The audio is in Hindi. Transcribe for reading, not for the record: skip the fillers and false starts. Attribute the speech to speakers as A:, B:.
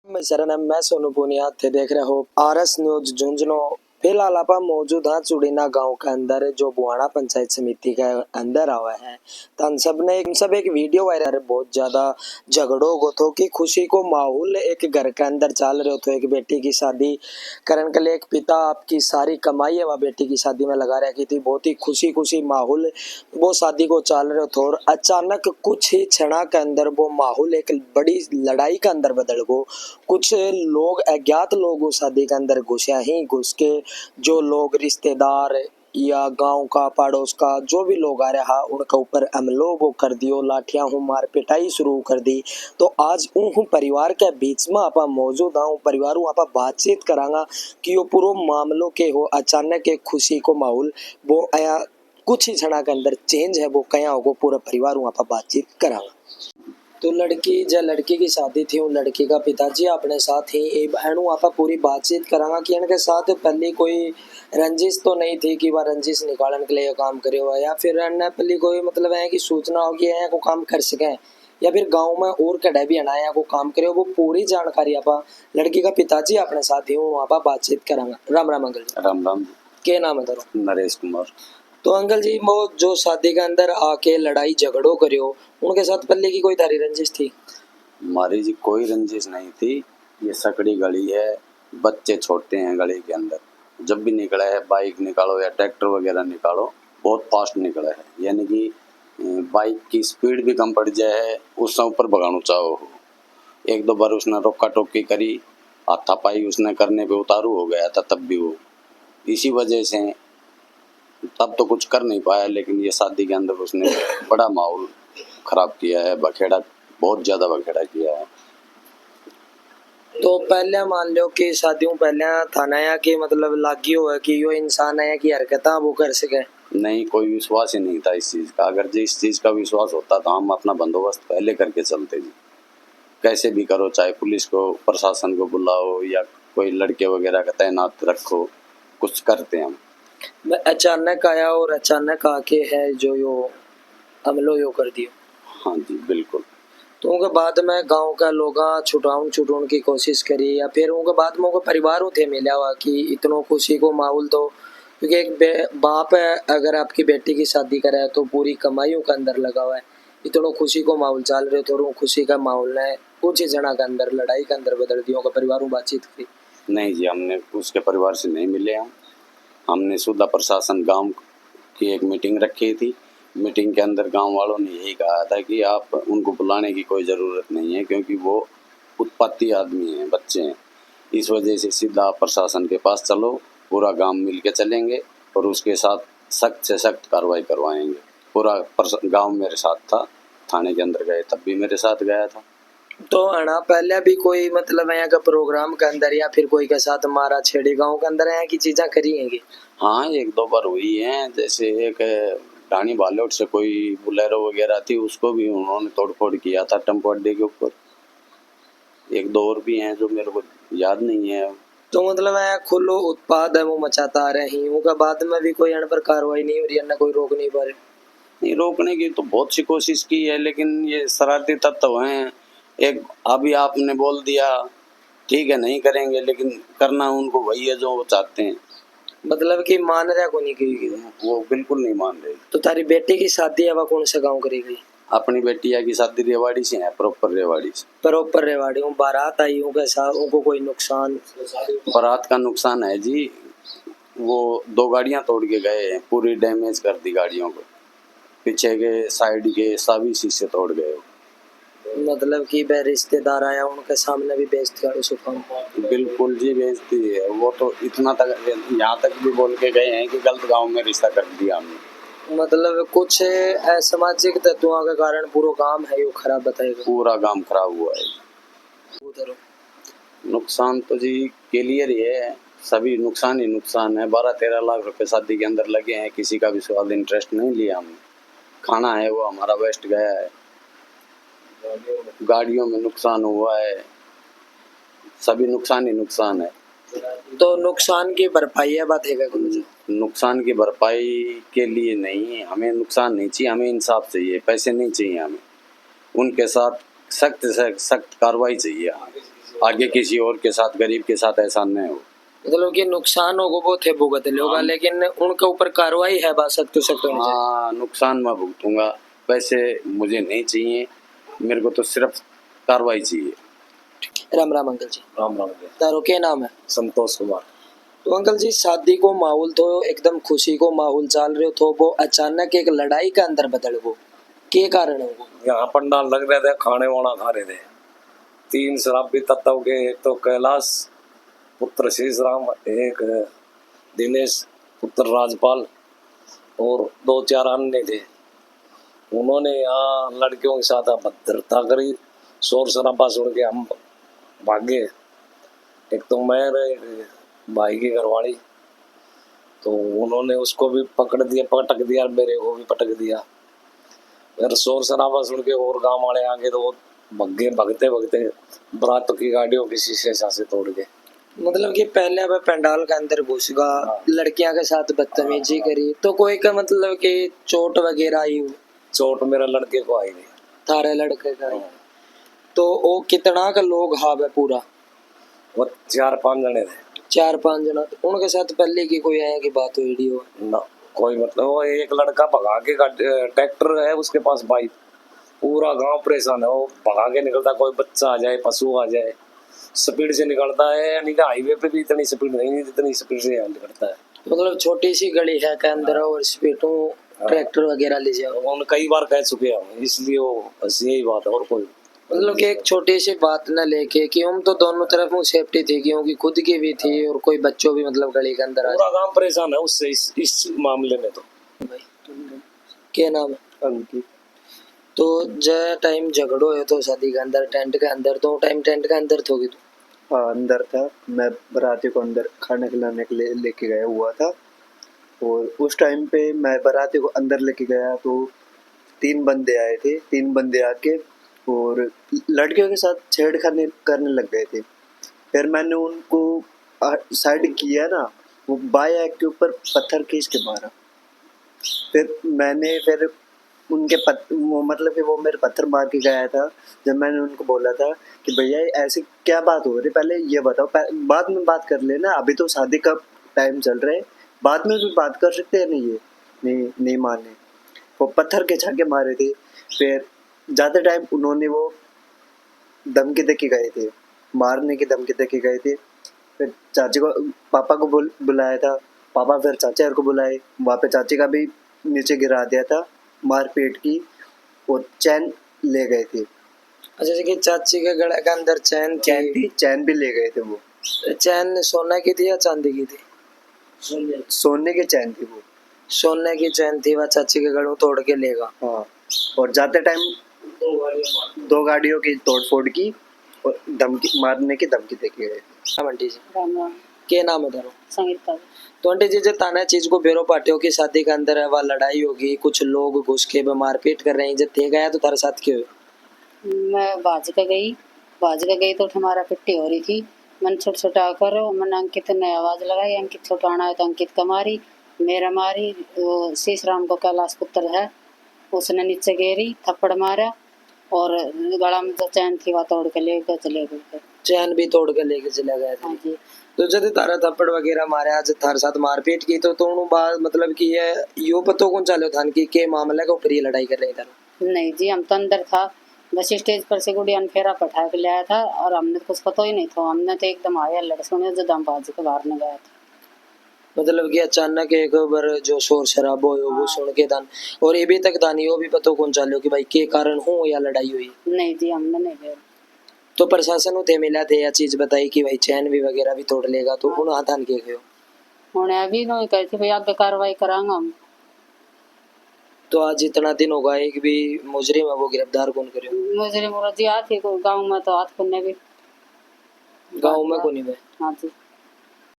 A: मैं शरण मैं सोनू पुनिया थे देख रहे हो आरएस न्यूज झुंझुनू। फिलहाल आप मौजूद हैं चुड़ीना गांव के अंदर जो बुआना पंचायत समिति के अंदर आवा है। तो हम सब एक वीडियो वायरल बहुत ज्यादा झगड़ो गो तो कि खुशी को माहौल एक घर के अंदर चल रहे हो तो एक बेटी की शादी करने के लिए एक पिता आपकी सारी कमाई है वह बेटी की शादी में लगा रखी थी। बहुत ही खुशी माहौल वो शादी को चल रहे थे और अचानक कुछ ही क्षण के अंदर वो माहौल एक बड़ी लड़ाई के अंदर बदल गो। कुछ लोग अज्ञात लोग उस शादी के अंदर घुस के जो लोग रिश्तेदार या गांव का पड़ोस का जो भी लोग आ रहा उनके ऊपर हमलों वो कर दियो, लाठियां हूँ मार पिटाई शुरू कर दी। तो आज उन परिवार के बीच में आप मौजूद हूँ परिवार आप बातचीत करांगा कि वो पूरा मामलों के हो अचानक एक खुशी को माहौल वो आया कुछ ही क्षण के अंदर चेंज है वो कया होगा पूरा परिवार आप बातचीत करांगा। तो लड़की की शादी थी उन लड़की का पिताजी अपने साथ ही बहनों आप पूरी बातचीत करांगा कि इनके साथ पहले कोई रंजिश तो नहीं थी कि वह रंजिश निकालने के लिए काम करे हुआ या फिर पहले कोई मतलब है कि सूचना होगी है को काम कर सके या फिर गांव में और कड़े भी अनाया को काम करे वो पूरी जानकारी आप लड़की का पिताजी अपने साथ ही आप बातचीत करांगा। राम राम अंकल।
B: राम राम।
A: क्या नाम है तेरा?
B: नरेश कुमार।
A: तो अंकल जी वो जो शादी के अंदर आके लड़ाई झगड़ो करियो उनके साथ पहले की कोई थारी रंजिश थी?
B: हमारी जी कोई रंजिश नहीं थी। ये सकड़ी गली है, बच्चे छोटे हैं गली के अंदर। जब भी निकला है बाइक निकालो या ट्रैक्टर वगैरह निकालो बहुत फास्ट निकला है, यानी कि बाइक की स्पीड भी कम पड़ जाए उससे ऊपर भगाना चाहो। एक दो बार उसने रोका टोकी करी, हाथापाई उसने करने पे उतारू हो गया था तब भी वो इसी वजह से तब तो कुछ कर नहीं पाया। लेकिन ये शादी के अंदर उसने बड़ा माहौल खराब किया है, बखेड़ा बहुत ज्यादा बखेड़ा किया है।
A: तो पहले मान लो कि शादियों पहले थाना या कि मतलब लागी हो है कि यो इंसान है कि हरकत वो कर सके?
B: नहीं, कोई विश्वास ही नहीं था इस चीज का। अगर जिस चीज का विश्वास होता तो हम अपना बंदोबस्त पहले करके चलते जी। कैसे भी करो, चाहे पुलिस को प्रशासन को बुलाओ या कोई लड़के वगैरह का तैनात रखो, कुछ करते हम।
A: अचानक आया और अचानक आके है जो यो हमलो यो कर दियो।
B: हाँ जी बिल्कुल।
A: तो उनके बाद में गांव का लोग छुटाउन की कोशिश करी या फिर उनके बाद में परिवारों थे मिला हुआ कि इतनो खुशी को माहौल तो क्योंकि एक बाप है अगर आपकी बेटी की शादी करे तो पूरी कमाइयों के अंदर लगा हुआ है। इतनो खुशी को माहौल चल रहे तो खुशी का माहौल ने कुछ ही जना के अंदर लड़ाई के अंदर बदल दिया होगा। परिवारों बातचीत करी?
B: नहीं जी, हमने उसके परिवार से नहीं मिले। हमने सुधा प्रशासन गांव की एक मीटिंग रखी थी। मीटिंग के अंदर गांव वालों ने यही कहा था कि आप उनको बुलाने की कोई ज़रूरत नहीं है क्योंकि वो उत्पत्ति आदमी हैं, बच्चे हैं। इस वजह से सीधा प्रशासन के पास चलो, पूरा गांव मिल के चलेंगे और उसके साथ सख्त से सख्त कार्रवाई करवाएंगे। पूरा गांव मेरे साथ था, थाने के अंदर गए तब भी मेरे साथ गया था।
A: तो अना पहले भी कोई मतलब यहाँ का प्रोग्राम के अंदर या फिर कोई के साथ मारा छेड़ी गांव के अंदर यहाँ की चीजें करी हैं?
B: हाँ, एक दो बार हुई है। जैसे एक डाणी बालोट से कोई बुलेरो वगैरह थी उसको भी उन्होंने तोड़फोड़ किया था टेम्पो अड्डे के ऊपर। एक दो और भी हैं जो मेरे को याद नहीं है।
A: तो मतलब है खुलो उत्पाद है वो मचाता आ रहे हैं उनका बाद में भी कोई अन पर कार्रवाई नहीं हो रही है, कोई रोक नहीं पा रहे?
B: नहीं, रोकने की तो बहुत सी कोशिश की है लेकिन ये शरारती तत्व हैं। एक अभी आपने बोल दिया ठीक है नहीं करेंगे, लेकिन करना उनको वही है जो वो चाहते हैं।
A: मतलब कि मान रहा को नहीं की
B: वो बिल्कुल नहीं मान रहे।
A: तो तारी बेटी की शादी है कौन से गाँव करी गई?
B: अपनी बेटिया की शादी रेवाड़ी से है, प्रॉपर रेवाड़ी से।
A: प्रॉपर रेवाड़ी हूँ। बारात आई हूँ कैसा उनको कोई नुकसान?
B: बारात का नुकसान है जी, वो दो गाड़ियां तोड़ के गए हैं, पूरी डैमेज कर दी गाड़ियों को। पीछे के साइड के सभी शीशे तोड़ गए।
A: मतलब कि वह रिश्तेदार आया उनके सामने भी बेइज्जती है सुफान?
B: बिल्कुल जी बेइज्जती है। वो तो इतना तक यहाँ तक भी बोल के गए हैं कि गलत गांव में रिश्ता कर दिया हमने।
A: मतलब कुछ असामाजिक तत्वों के कारण पूरा काम है यो खराब बताएगा?
B: पूरा काम खराब हुआ है। नुकसान तो जी क्लियर ही है, सभी नुकसान ही नुकसान है। 12-13 लाख रुपए शादी के अंदर लगे हैं, किसी का भी स्वाद इंटरेस्ट नहीं लिया हमने। खाना है वो हमारा वेस्ट गया है, गाड़ियों में नुकसान हुआ है, सभी नुकसान ही नुकसान है।
A: तो नुकसान की भरपाई है बात है?
B: नुकसान की भरपाई के लिए नहीं, हमें नुकसान नहीं चाहिए, हमें इंसाफ चाहिए, पैसे नहीं चाहिए हमें। उनके साथ सख्त से सख्त कार्रवाई चाहिए। आगे किसी और के साथ, गरीब के साथ ऐसा नहीं हो।
A: मतलब कि नुकसान होगा वो थे भुगत लेगा, लेकिन उनके ऊपर कार्रवाई है बा सख्त सख्त होनी चाहिए।
B: हाँ, नुकसान मैं भुगतूंगा, पैसे मुझे नहीं चाहिए, मेरे को तो सिर्फ कार्रवाई चाहिए।
A: राम राम अंकल जी।
C: राम राम जी।
A: तारो क्या नाम है?
C: संतोष कुमार।
A: तो अंकल जी शादी को माहौल तो एकदम खुशी को माहौल चल रहे तो वो अचानक एक लड़ाई का अंदर बदल गो, के कारण है वो?
C: यहाँ पंडाल लग रहे थे, खाने वाना खा रहे थे, 3 शराबी तत्व के, एक तो कैलाश पुत्र शेष राम, एक दिनेश पुत्र राजपाल और 2-4 अन्य थे। उन्होंने यहाँ लड़कियों के साथ अभद्रता करी, शोर शराबा सुन के हम भागे। एक तो मैं एक भाई की घरवाली, तो उन्होंने उसको भी पकड़ दिया, पटक दिया, मेरे को भी पटक दिया। फिर शोर शराबा सुन के और गांव वाले आगे तो वो भगे, भगते भगते बारात की गाड़ियों की शीशे से तोड़ के।
A: मतलब कि पहले अब पंडाल के अंदर घुस गया, लड़कियां के साथ बदतमीजी करी, तो कोई का मतलब कि चोट वगैरह आई हो?
C: चोट मेरे लड़के को आई नहीं।
A: थारे लड़के का आई। तो वो कितना का लोग हाव है पूरा?
C: वो 4-5 जने थे।
A: 4-5 जना। तो उनके साथ पहले की कोई आया की बात हुई हो?
C: ना कोई, मतलब वो एक लड़का भगा के ट्रैक्टर है उसके पास बाइक, पूरा गांव परेशान है, वो भगा के निकलता, कोई बच्चा आ जाए, पशु आ जाए, स्पीड से निकलता है। यानी कि हाईवे पे भी इतनी स्पीड नहीं, जितनी स्पीड से यहाँ निकलता है।
A: मतलब छोटी सी गली है के अंदर और स्पीड ट्रैक्टर वगैरह ले जाओ।
C: उन्होंने कई बार कह चुके हैं, इसलिए वो बस यही बात है, और कोई
A: मतलब कि एक छोटी सी बात न लेके कि हम तो दोनों तरफ में सेफ्टी थी, क्योंकि खुद की भी थी और कोई बच्चों भी मतलब गली के अंदर आ
C: पूरा गांव परेशान है उससे, इस मामले में तो।
A: जाए। क्या नाम है? अंकित। तो जय टाइम झगड़ो है तो शादी के अंदर टेंट के अंदर, तो टाइम टेंट के अंदर थोगी तो?
D: हाँ, अंदर था। मैं बाराती को अंदर खाना खिलाने के लिए लेके गया हुआ था, और उस टाइम पे मैं बाराती को अंदर लेके गया तो 3 बंदे आए थे। 3 बंदे आके और लड़कियों के साथ छेड़खानी करने लग गए थे। फिर मैंने उनको साइड किया ना, वो बाएं के ऊपर पत्थर खींच के मारा। फिर उनके वो मतलब कि वो मेरे पत्थर मार के गया था। जब मैंने उनको बोला था कि भैया ऐसी क्या बात हो रही, पहले ये बताओ, बाद में बात कर लेना, अभी तो शादी का टाइम चल रहा है, बाद में भी बात कर सकते हैं। नहीं माने, वो पत्थर के छाके मारे थे। फिर ज़्यादा टाइम उन्होंने वो धमकी दे के गए थे, मारने की धमकी दे के गए थे। फिर चाची को, पापा को बुलाया था, पापा फिर चाचा को बुलाए, वहाँ पे चाची का भी नीचे गिरा दिया था, मारपीट की, और चैन ले गए थे।
A: अच्छा, जैसे कि चाची के गले के अंदर
D: चैन भी ले गए थे। वो
A: चैन सोने की थी या चांदी की थी?
D: सोने की चैन थी। वो
A: सोने की चैन थी, वह चाची के गलों तोड़ के लेगा।
D: हाँ, और जाते टाइम 2 गाड़ियों की तोड़फोड़ की और धमकी, मारने की धमकी दे के गए।
A: आंटी जी
E: राम राम।
A: क्या नाम है तारो?
E: संगीता।
A: तो आंटी जी, जो ताना चीज को बेरो पाटियों की शादी के अंदर है, वह लड़ाई होगी, कुछ लोग घुस के मारपीट कर रहे हैं, जब थे गया तो तारे साथ क्यों?
E: मैं बाज का गई तो हमारा पिट्टी हो रही थी। मैंने छोटा छोटा आकर मैंने अंकित ने आवाज लगाई, अंकित छोटा आना है तो अंकित का मारी, मेरा मारी। वो शेष राम को कैलाश पुत्र है, उसने नीचे गिरी, थप्पड़ मारा और गला में जो चैन थी वह तोड़ के लेकर चले गए।
A: चैन भी तोड़ के लेके चला गया था।
E: हाँ जी।
A: तो जब तारा थप्पड़ वगैरह मारे, आज थारे साथ मारपीट की, तो उन बात मतलब कि ये यो पतो कौन चालो था कि के मामले के ऊपर ये लड़ाई कर रही था?
E: नहीं जी, हम तो अंदर था, बस स्टेज पर से गुड़िया ने फेरा पठा के लाया था और हमने कुछ पता ही नहीं था। हमने तो एकदम आया लड़ सुने जो दम बाजी के बाहर न गया था।
A: मतलब कि अचानक एक बार जो शोर शराबो हो वो सुन के दान, और ये भी तक दानी वो भी पतो कौन चालो कि भाई के कारण हो या लड़ाई हुई?
E: नहीं जी, हमने नहीं गया।
A: तो प्रशासन थे मिला थे या चीज बताई कि भाई चैन भी वगैरह भी तोड़ लेगा, तो उन हाथान के गयो?
E: उन्हें अभी नहीं कही थी भाई आगे कार्रवाई करांगा हम।
A: तो आज इतना दिन होगा, एक भी मुजरिम है वो गिरफ्तार कौन करे?
E: मुझे जी हाथ ही गाँव में तो हाथ खुलने भी
A: गाँव में को नहीं?
E: हाँ जी।